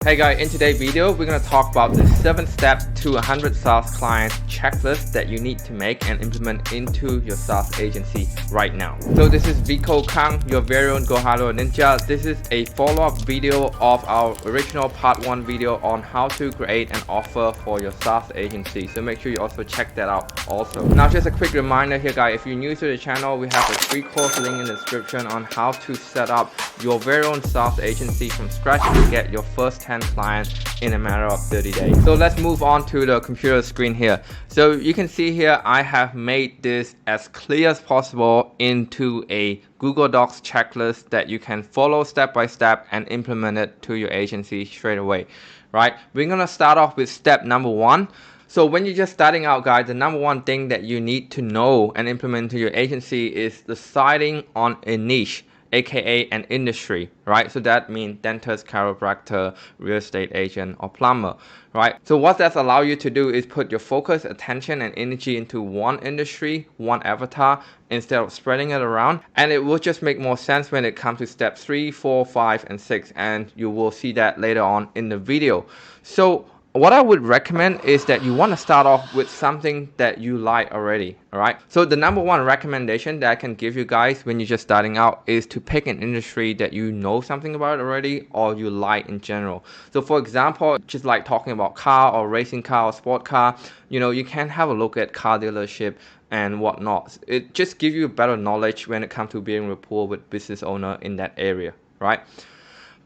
Hey guys, in today's video, we're going to talk about the 7-step to 100 SaaS clients checklist that you need to make and implement into your SaaS agency right now. So this is Vico Kang, your very own GoHighLevel Ninja. This is a follow-up video of our original part 1 video on how to create an offer for your SaaS agency. So make sure you also check that out also. Now just a quick reminder here guys, if you're new to the channel, we have a free course link in the description on how to set up your very own SaaS agency from scratch to get your first 10 clients in a matter of 30 days. So let's move on to the computer screen here. So you can see here I have made this as clear as possible into a Google Docs checklist that you can follow step by step and implement it to your agency straight away. Right? We're gonna start off with step number 1. So when you're just starting out guys, the number 1 thing that you need to know and implement to your agency is deciding on a niche, aka an industry, right? So that means dentist, chiropractor, real estate agent, or plumber, right? So what that allows you to do is put your focus, attention, and energy into one industry, one avatar, instead of spreading it around. And it will just make more sense when it comes to step 3, 4, 5, and 6, and you will see that later on in the video. So what I would recommend is that you want to start off with something that you like already, alright? So the number 1 recommendation that I can give you guys when you're just starting out is to pick an industry that you know something about already or you like in general. So for example, just like talking about car or racing car or sport car, you can have a look at car dealership and whatnot. It just gives you better knowledge when it comes to being rapport with business owner in that area, right?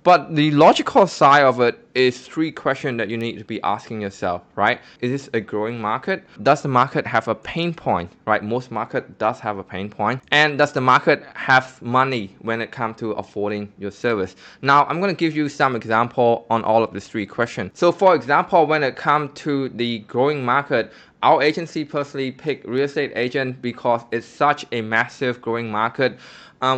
But the logical side of it is 3 questions that you need to be asking yourself, right? Is this a growing market? Does the market have a pain point, right? Most market does have a pain point. And does the market have money when it comes to affording your service? Now, I'm going to give you some example on all of these 3 questions. So for example, when it comes to the growing market, our agency personally picked real estate agent because it's such a massive growing market.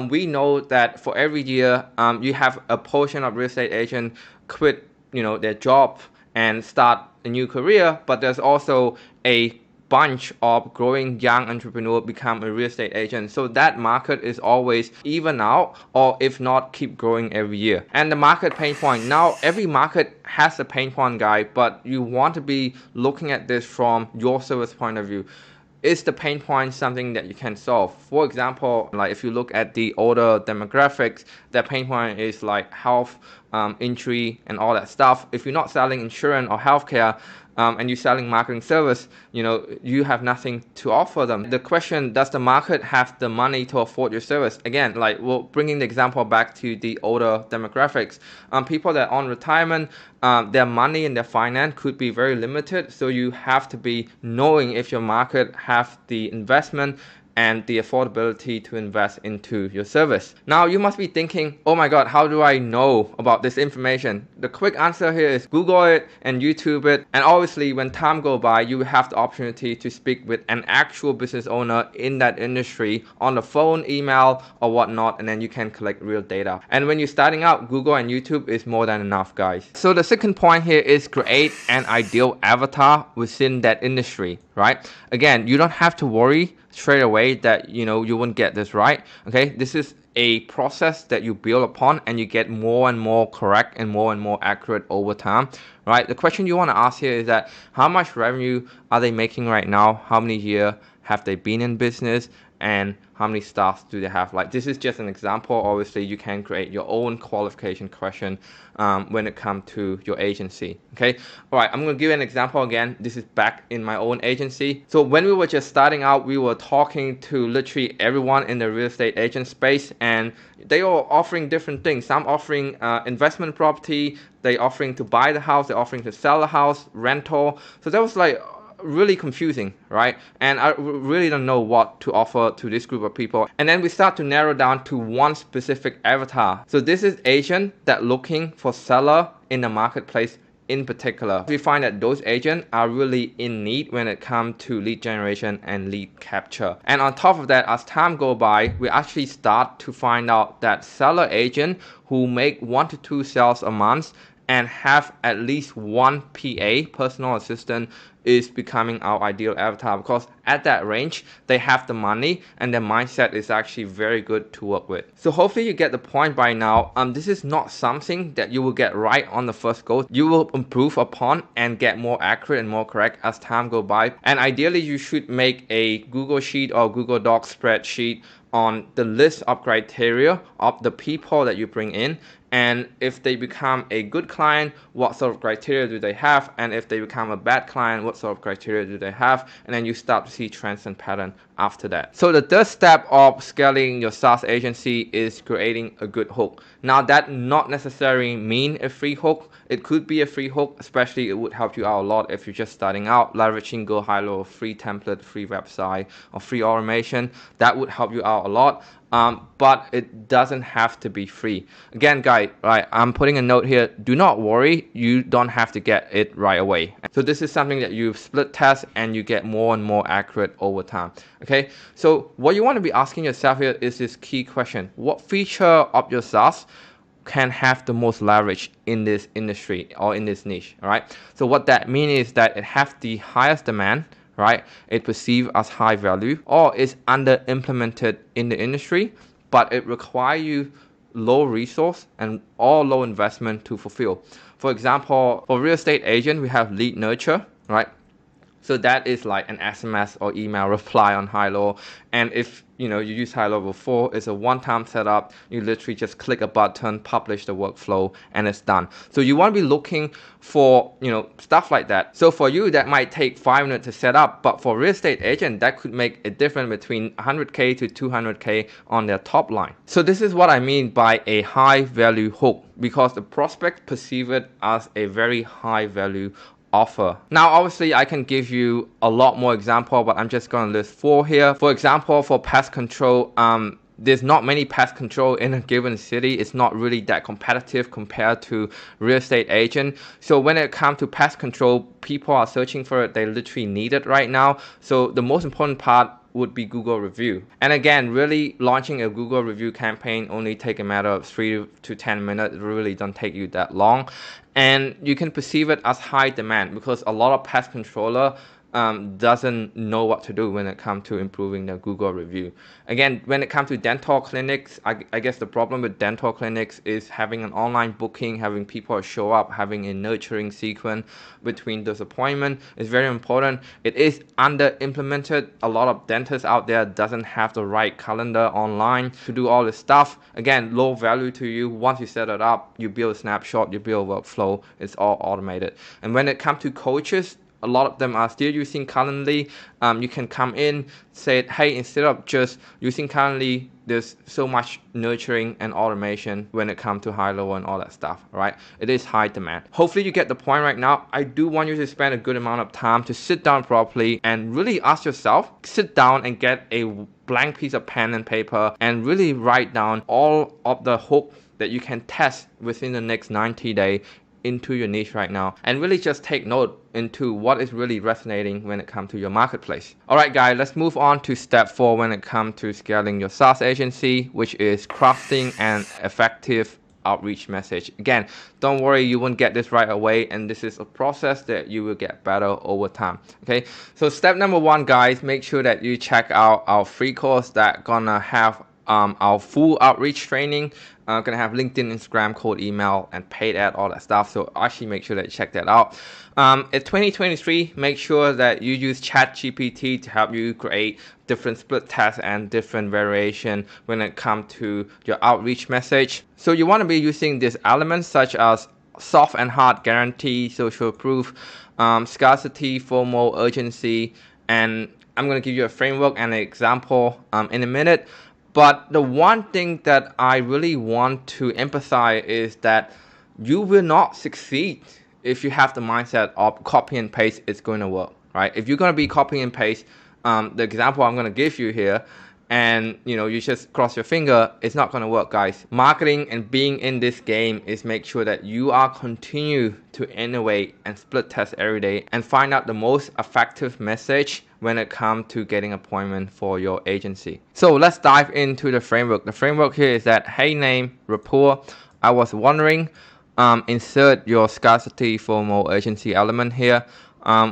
We know that for every year, you have a portion of real estate agent quit, their job and start a new career, but there's also a bunch of growing young entrepreneurs become a real estate agent. So that market is always even out, or if not, keep growing every year. And the market pain point, now every market has a pain point guy, but you want to be looking at this from your service point of view. Is the pain point something that you can solve? For example, like if you look at the older demographics, the pain point is like health, injury, and all that stuff. If you're not selling insurance or healthcare, and you're selling marketing service, you have nothing to offer them. The question, does the market have the money to afford your service? Again, like we're bringing the example back to the older demographics. People that are on retirement, their money and their finance could be very limited. So you have to be knowing if your market have the investment and the affordability to invest into your service. Now you must be thinking, oh my god, how do I know about this information? The quick answer here is Google it and YouTube it, and obviously when time goes by, you will have the opportunity to speak with an actual business owner in that industry on the phone, email, or whatnot, and then you can collect real data. And when you're starting out, Google and YouTube is more than enough guys. So the second point here is create an ideal avatar within that industry, right? Again, you don't have to worry straight away that you won't get this right. Okay, this is a process that you build upon and you get more and more correct and more accurate over time, right? The question you want to ask here is that how much revenue are they making right now? How many years have they been in business? And how many staff do they have? Like this is just an example. Obviously you can create your own qualification question when it comes to your agency. Okay, all right, I'm going to give you an example again. This is back in my own agency. So when we were just starting out, we were talking to literally everyone in the real estate agent space, and they are offering different things. Some offering investment property, they offering to buy the house, they're offering to sell the house, rental. So that was like really confusing, right? And I really don't know what to offer to this group of people. And then we start to narrow down to one specific avatar. So this is agent that looking for seller in the marketplace in particular. We find that those agents are really in need when it comes to lead generation and lead capture. And on top of that, as time goes by, we actually start to find out that seller agent who make 1 to 2 sales a month and have at least one PA, personal assistant, is becoming our ideal avatar, because at that range they have the money and their mindset is actually very good to work with. So hopefully you get the point by now. This is not something that you will get right on the first go. You will improve upon and get more accurate and more correct as time go by. And ideally you should make a Google Sheet or Google Docs spreadsheet on the list of criteria of the people that you bring in, and if they become a good client, what sort of criteria do they have, and if they become a bad client, what sort of criteria do they have, and then you start to see trends and pattern after that. So the third step of scaling your SaaS agency is creating a good hook. Now that not necessarily mean a free hook. It could be a free hook, especially it would help you out a lot if you're just starting out, leveraging GoHighLevel free template, free website, or free automation. That would help you out a lot. But it doesn't have to be free. Again, guys, right, I'm putting a note here. Do not worry, you don't have to get it right away. So this is something that you split test and you get more and more accurate over time. Okay, so what you want to be asking yourself here is this key question: what feature of your SaaS can have the most leverage in this industry or in this niche? All right, so what that means is that it has the highest demand, right? It perceived as high value, or is under implemented in the industry, but it requires you low resource and all low investment to fulfill. For example, for real estate agent, we have lead nurture, right? So that is like an SMS or email reply on Highlevel. And if you use Highlevel before, it's a one-time setup. You literally just click a button, publish the workflow, and it's done. So you want to be looking for stuff like that. So for you, that might take 5 minutes to set up, but for real estate agent, that could make a difference between 100K to 200K on their top line. So this is what I mean by a high value hook, because the prospect perceive it as a very high value offer. Now obviously I can give you a lot more example, but I'm just going to list 4 here. For example, for pest control, there's not many pest control in a given city. It's not really that competitive compared to real estate agent. So when it comes to pest control, people are searching for it. They literally need it right now. So the most important part would be Google review. And again, really launching a Google review campaign only take a matter of 3 to 10 minutes. It really don't take you that long. And you can perceive it as high demand because a lot of pest controller doesn't know what to do when it comes to improving the Google review. Again, when it comes to dental clinics, I guess the problem with dental clinics is having an online booking, having people show up, having a nurturing sequence between those appointments is very important. It is under implemented. A lot of dentists out there doesn't have the right calendar online to do all this stuff. Again, low value to you. Once you set it up, you build a snapshot, you build a workflow, it's all automated. And when it comes to coaches, a lot of them are still using Calendly. You can come in, say, hey, instead of just using Calendly, there's so much nurturing and automation when it comes to Highlevel and all that stuff, right? It is high demand. Hopefully you get the point right now. I do want you to spend a good amount of time to sit down properly and really ask yourself, sit down and get a blank piece of pen and paper and really write down all of the hope that you can test within the next 90 days into your niche right now, and really just take note into what is really resonating when it comes to your marketplace. All right, guys, let's move on to step 4 when it comes to scaling your SaaS agency, which is crafting an effective outreach message. Again, don't worry, you won't get this right away, and this is a process that you will get better over time. Okay, so step number 1, guys, make sure that you check out our free course that gonna have our full outreach training. Gonna have LinkedIn, Instagram, cold email, and paid ad, all that stuff. So actually make sure that you check that out. It's 2023. Make sure that you use ChatGPT to help you create different split tests and different variation when it comes to your outreach message. So you want to be using these elements such as soft and hard guarantee, social proof, scarcity, FOMO, urgency, and I'm gonna give you a framework and an example in a minute. But the one thing that I really want to emphasize is that you will not succeed if you have the mindset of copy and paste it's going to work, right? If you're going to be copy and paste, the example I'm going to give you here, and you just cross your finger, it's not going to work, guys. Marketing and being in this game is make sure that you are continue to innovate and split test every day and find out the most effective message when it comes to getting appointment for your agency. So let's dive into the framework. The framework here is that, hey name, rapport. I was wondering, insert your scarcity FOMO agency element here.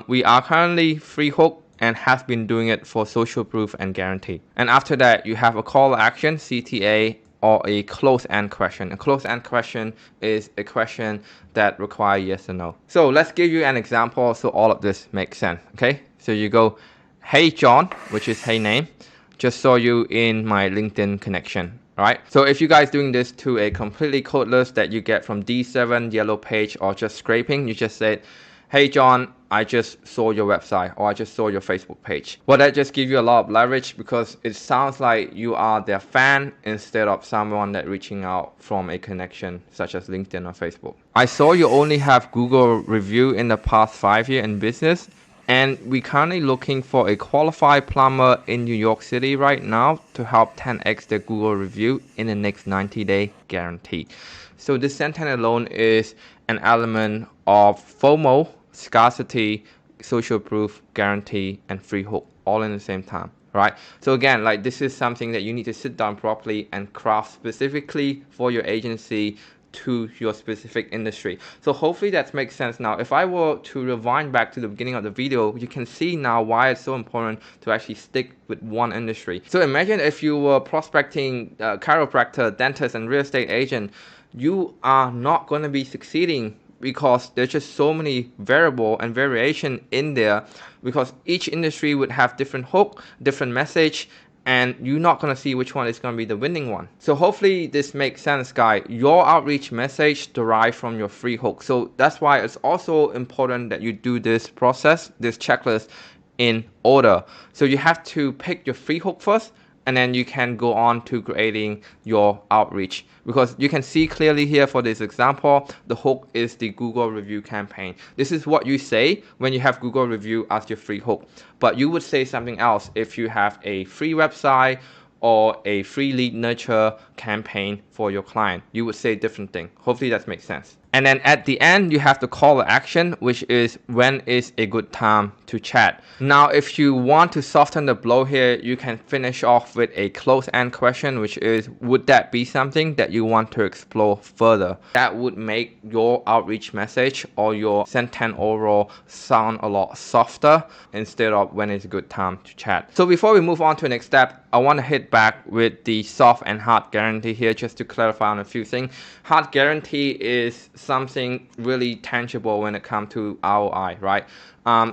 We are currently free hook and has been doing it for social proof and guarantee. And after that, you have a call to action, CTA, or a close-end question. A close-end question is a question that requires yes or no. So let's give you an example so all of this makes sense, okay? So you go, hey John, which is hey name, just saw you in my LinkedIn connection. Right? So if you guys doing this to a completely codeless that you get from D7, Yellow Page, or just scraping, you just said, hey John, I just saw your website, or I just saw your Facebook page. Well, that just gives you a lot of leverage because it sounds like you are their fan instead of someone that reaching out from a connection such as LinkedIn or Facebook. I saw you only have Google review in the past 5 years in business. And we're currently looking for a qualified plumber in New York City right now to help 10x the Google review in the next 90-day guarantee. So this sentence alone is an element of FOMO, scarcity, social proof, guarantee, and free hook all in the same time. Right? So again, like this is something that you need to sit down properly and craft specifically for your agency to your specific industry. So hopefully that makes sense now. If I were to rewind back to the beginning of the video, you can see now why it's so important to actually stick with one industry. So imagine if you were prospecting chiropractor, dentist, and real estate agent, you are not going to be succeeding because there's just so many variable and variation in there because each industry would have different hook, different message, and you're not going to see which one is going to be the winning one. So hopefully this makes sense, guys. Your outreach message derives from your free hook. So that's why it's also important that you do this process, this checklist in order. So you have to pick your free hook first, and then you can go on to creating your outreach. Because you can see clearly here for this example, the hook is the Google review campaign. This is what you say when you have Google review as your free hook. But you would say something else if you have a free website or a free lead nurture campaign for your client. You would say a different thing. Hopefully that makes sense. And then at the end, you have the call to action, which is when is a good time to chat. Now, if you want to soften the blow here, you can finish off with a close-end question, which is, would that be something that you want to explore further? That would make your outreach message or your sentence overall sound a lot softer instead of when is a good time to chat. So before we move on to the next step, I want to hit back with the soft and hard guarantee here just to clarify on a few things. Hard guarantee is something really tangible when it comes to ROI, right?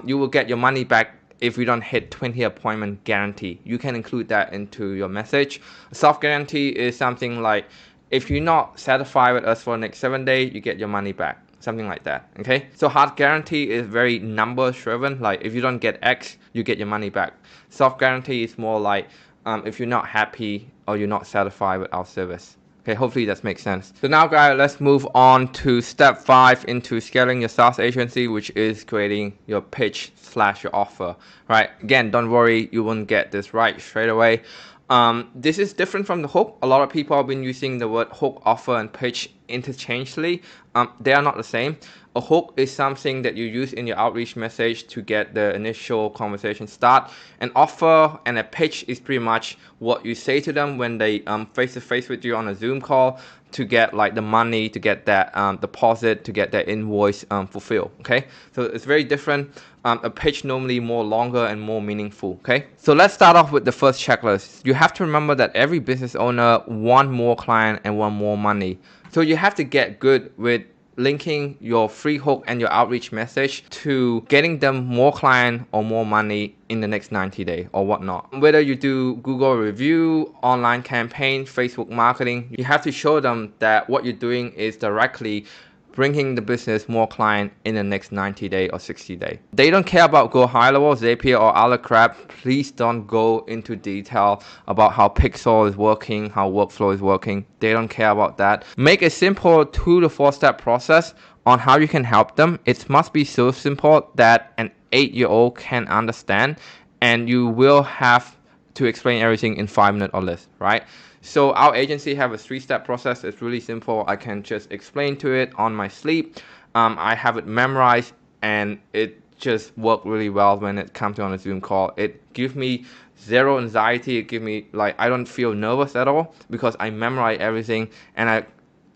You will get your money back if you don't hit 20 appointment guarantee. You can include that into your message. Soft guarantee is something like, if you're not satisfied with us for the next 7 days, you get your money back. Something like that, okay? So hard guarantee is very numbers driven. Like if you don't get X, you get your money back. Soft guarantee is more like if you're not happy or you're not satisfied with our service. Okay, hopefully that makes sense. So now guys, let's move on to step 5 into scaling your SaaS agency, which is creating your pitch / your offer, right? Again, don't worry, you won't get this right straight away. This is different from the hook. A lot of people have been using the word hook, offer, and pitch interchangeably. They are not the same. A hook is something that you use in your outreach message to get the initial conversation start. An offer and a pitch is pretty much what you say to them when they face-to-face with you on a Zoom call to get like the money, to get that deposit, to get that invoice fulfilled, okay? So it's very different. A pitch normally more longer and more meaningful, okay? So let's start off with the first checklist. You have to remember that every business owner want more client and want more money. So you have to get good with linking your free hook and your outreach message to getting them more client or more money in the next 90 days or whatnot. Whether you do Google review, online campaign, Facebook marketing, you have to show them that what you're doing is directly bringing the business more client in the next 90 days or 60 days. They don't care about GoHighLevel, Zapier, or other crap. Please don't go into detail about how Pixel is working, how workflow is working. They don't care about that. Make a simple 2 to 4 step process on how you can help them. It must be so simple that an 8-year-old can understand, and you will have to explain everything in 5 minutes or less, right? So our agency have a 3-step process. It's really simple. I can just explain to it on my sleep. I have it memorized, and it just worked really well when it comes to on a Zoom call. It gives me zero anxiety. It gives me like I don't feel nervous at all because I memorize everything, and I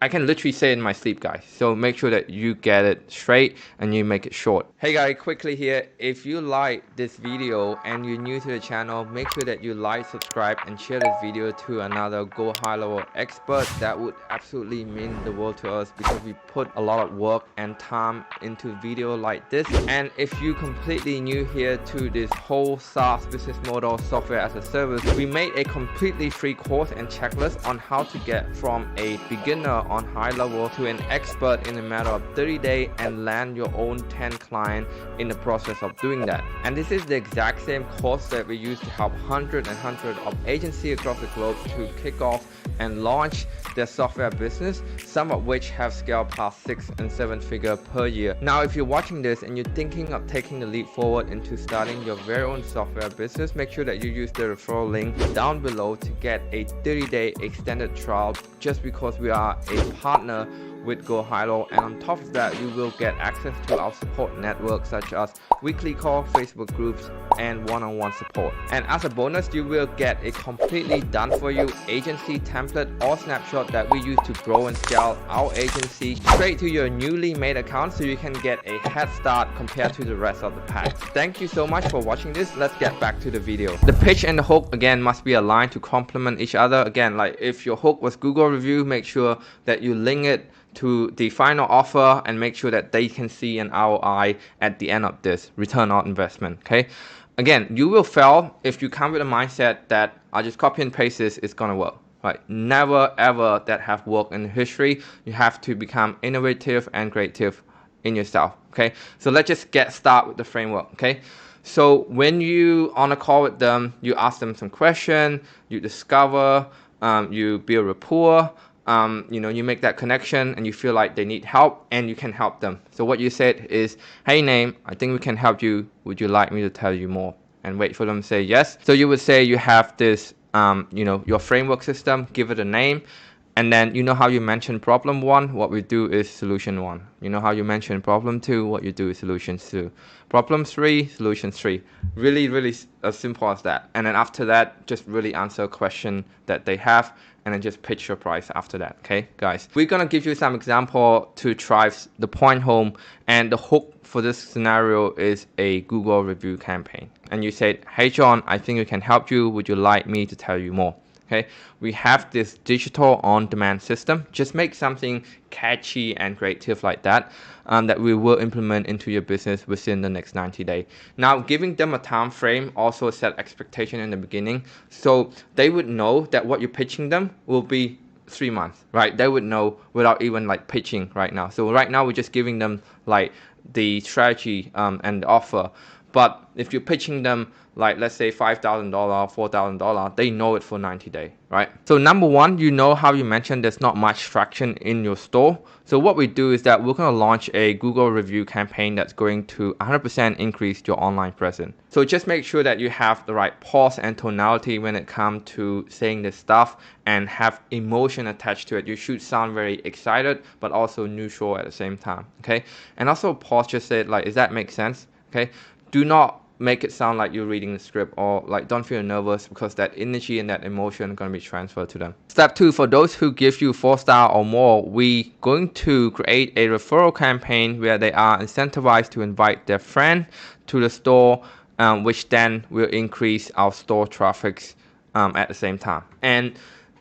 I can literally say it in my sleep, guys. So make sure that you get it straight and you make it short. Hey guys, quickly here, if you like this video and you're new to the channel, make sure that you like, subscribe, and share this video to another Go High Level expert. That would absolutely mean the world to us because we put a lot of work and time into video like this. And if you completely new here to this whole SaaS business model, software as a service, we made a completely free course and checklist on how to get from a beginner on high level to an expert in a matter of 30 days and land your own 10 clients in the process of doing that. And this is the exact same course that we use to help hundreds of agencies across the globe to kick off and launch their software business, some of which have scaled past 6 and 7 figure per year. Now, if you're watching this and you're thinking of taking the leap forward into starting your very own software business, make sure that you use the referral link down below to get a 30-day extended trial, just because we are a partner with GoHighLevel, and on top of that you will get access to our support network such as weekly call, Facebook groups, and one-on-one support. And as a bonus, you will get a completely done for you agency template or snapshot that we use to grow and scale our agency straight to your newly made account, so you can get a head start compared to the rest of the pack. Thank you so much for watching this. Let's get back to the video. The pitch and the hook again must be aligned to complement each other. Again, like if your hook was Google review, make sure that you link it to the final offer and make sure that they can see an ROI at the end of this return on investment. Okay, again, you will fail if you come with a mindset that I just copy and paste this, it's gonna work. Right? Never ever that have worked in history. You have to become innovative and creative in yourself. Okay, so let's just get started with the framework. Okay, so when you on a call with them, you ask them some question, you discover, you build rapport. You know, you make that connection and you feel like they need help and you can help them. So what you said is, hey name, I think we can help you. Would you like me to tell you more? And wait for them to say yes. So you would say you have this, you know, your framework system, give it a name. And then you know how you mention problem 1, what we do is solution 1. You know how you mention problem 2, what you do is solution 2. Problem 3, solution 3. Really as simple as that. And then after that, just really answer a question that they have and then just pitch your price after that. Okay, guys. We're gonna give you some example to drive the point home, and the hook for this scenario is a Google review campaign. And you said, hey John, I think we can help you. Would you like me to tell you more? Okay, we have this digital on-demand system. Just make something catchy and creative like that, that we will implement into your business within the next 90 days. Now, giving them a time frame also set expectation in the beginning, so they would know that what you're pitching them will be 3 months, right? They would know without even like pitching right now. So right now we're just giving them like the strategy and the offer. But if you're pitching them like, let's say $5,000, $4,000, they know it for 90 days, right? So number 1, you know how you mentioned there's not much traction in your store. So what we do is that we're going to launch a Google review campaign that's going to 100% increase your online presence. So just make sure that you have the right pause and tonality when it comes to saying this stuff and have emotion attached to it. You should sound very excited, but also neutral at the same time, okay? And also pause, just say it like, does that make sense? Okay, do not make it sound like you're reading the script, or like don't feel nervous, because that energy and that emotion are going to be transferred to them. Step 2, for those who give you 4-star or more, we going to create a referral campaign where they are incentivized to invite their friend to the store, which then will increase our store traffic at the same time. And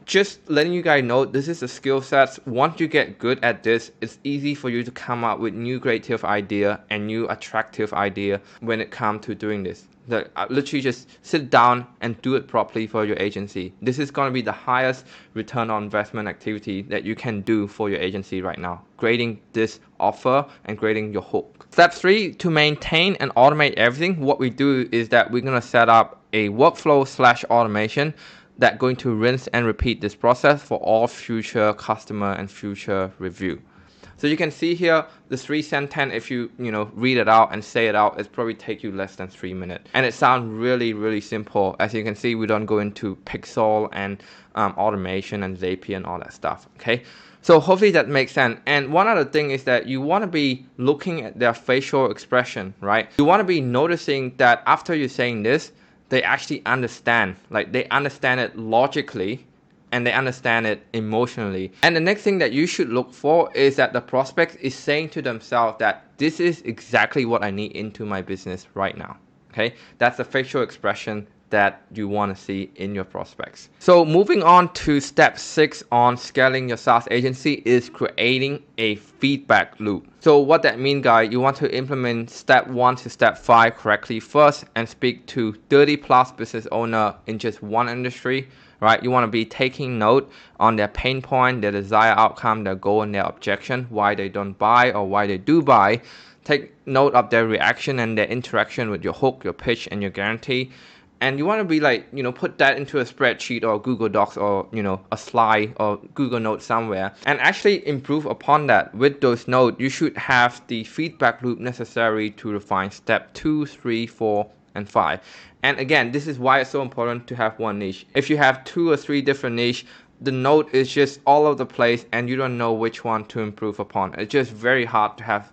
just letting you guys know, this is a skill set. Once you get good at this, it's easy for you to come up with new creative idea and new attractive idea when it comes to doing this. Like, literally just sit down and do it properly for your agency. This is going to be the highest return on investment activity that you can do for your agency right now, creating this offer and creating your hook. Step 3, to maintain and automate everything, what we do is that we're going to set up a workflow / automation that going to rinse and repeat this process for all future customer and future review. So you can see here the 3 sentence, if you read it out and say it out, it's probably take you less than 3 minutes. And it sounds really simple. As you can see, we don't go into pixel and automation and Zapier and all that stuff, okay? So hopefully that makes sense. And one other thing is that you want to be looking at their facial expression, right? You want to be noticing that after you're saying this, they actually understand, like they understand it logically, and they understand it emotionally. And the next thing that you should look for is that the prospect is saying to themselves that this is exactly what I need into my business right now. Okay, that's the facial expression that you want to see in your prospects. So moving on to step 6 on scaling your SaaS agency is creating a feedback loop. So what that means, guys, you want to implement step 1 to step 5 correctly first and speak to 30 plus business owner in just one industry, right? You want to be taking note on their pain point, their desired outcome, their goal and their objection, why they don't buy or why they do buy. Take note of their reaction and their interaction with your hook, your pitch, and your guarantee. And you want to be like, put that into a spreadsheet or Google Docs or, a slide or Google Notes somewhere and actually improve upon that. With those notes, you should have the feedback loop necessary to refine step 2, 3, 4, and 5. And again, this is why it's so important to have one niche. If you have 2 or 3 different niche, the note is just all over the place and you don't know which one to improve upon. It's just very hard to have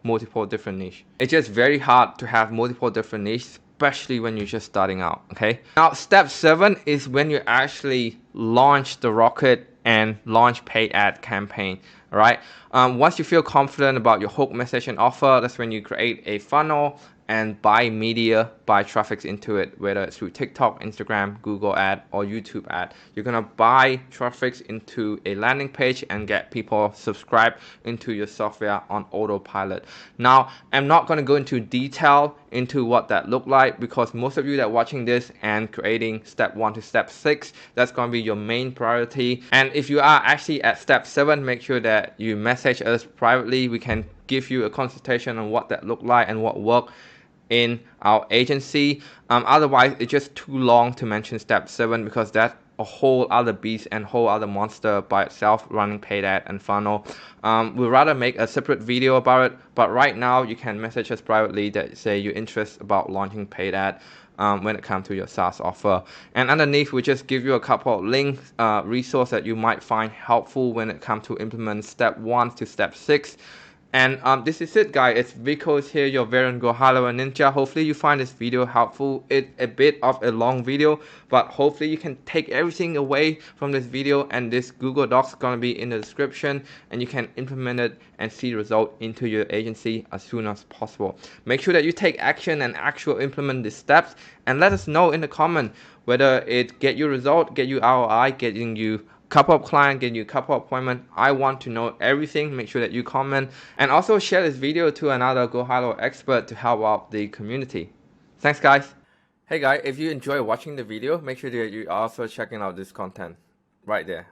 multiple different niche. It's just very hard to have multiple different niches, especially when you're just starting out. Okay, now step 7 is when you actually launch the rocket and launch paid ad campaign. All right, once you feel confident about your hook, message, and offer, that's when you create a funnel and buy media, buy traffic into it, whether it's through TikTok, Instagram, Google ad, or YouTube ad. You're gonna buy traffic into a landing page and get people subscribed into your software on autopilot. Now, I'm not gonna go into detail into what that look like because most of you that are watching this and creating step 1 to step 6, that's gonna be your main priority. And if you are actually at step 7, make sure that you message us privately. We can give you a consultation on what that look like and what work in our agency. Otherwise, it's just too long to mention step 7 because that's a whole other beast and whole other monster by itself, running paid ad and funnel. We'd rather make a separate video about it, but right now you can message us privately that say you're interested about launching paid ad when it comes to your SaaS offer. And underneath, we just give you a couple of links, resources that you might find helpful when it comes to implement step 1 to step 6. And this is it, guys. It's Vico here, your very own GoHighLevel Ninja. Hopefully you find this video helpful. It's a bit of a long video, but hopefully you can take everything away from this video, and this Google Docs is gonna be in the description, and you can implement it and see the result into your agency as soon as possible. Make sure that you take action and actually implement the steps, and let us know in the comment whether it get you result, get you ROI, getting you couple of clients, get you a couple of appointments. I want to know everything. Make sure that you comment and also share this video to another GoHighLevel expert to help out the community. Thanks, guys. Hey guys, if you enjoy watching the video, make sure that you also checking out this content right there.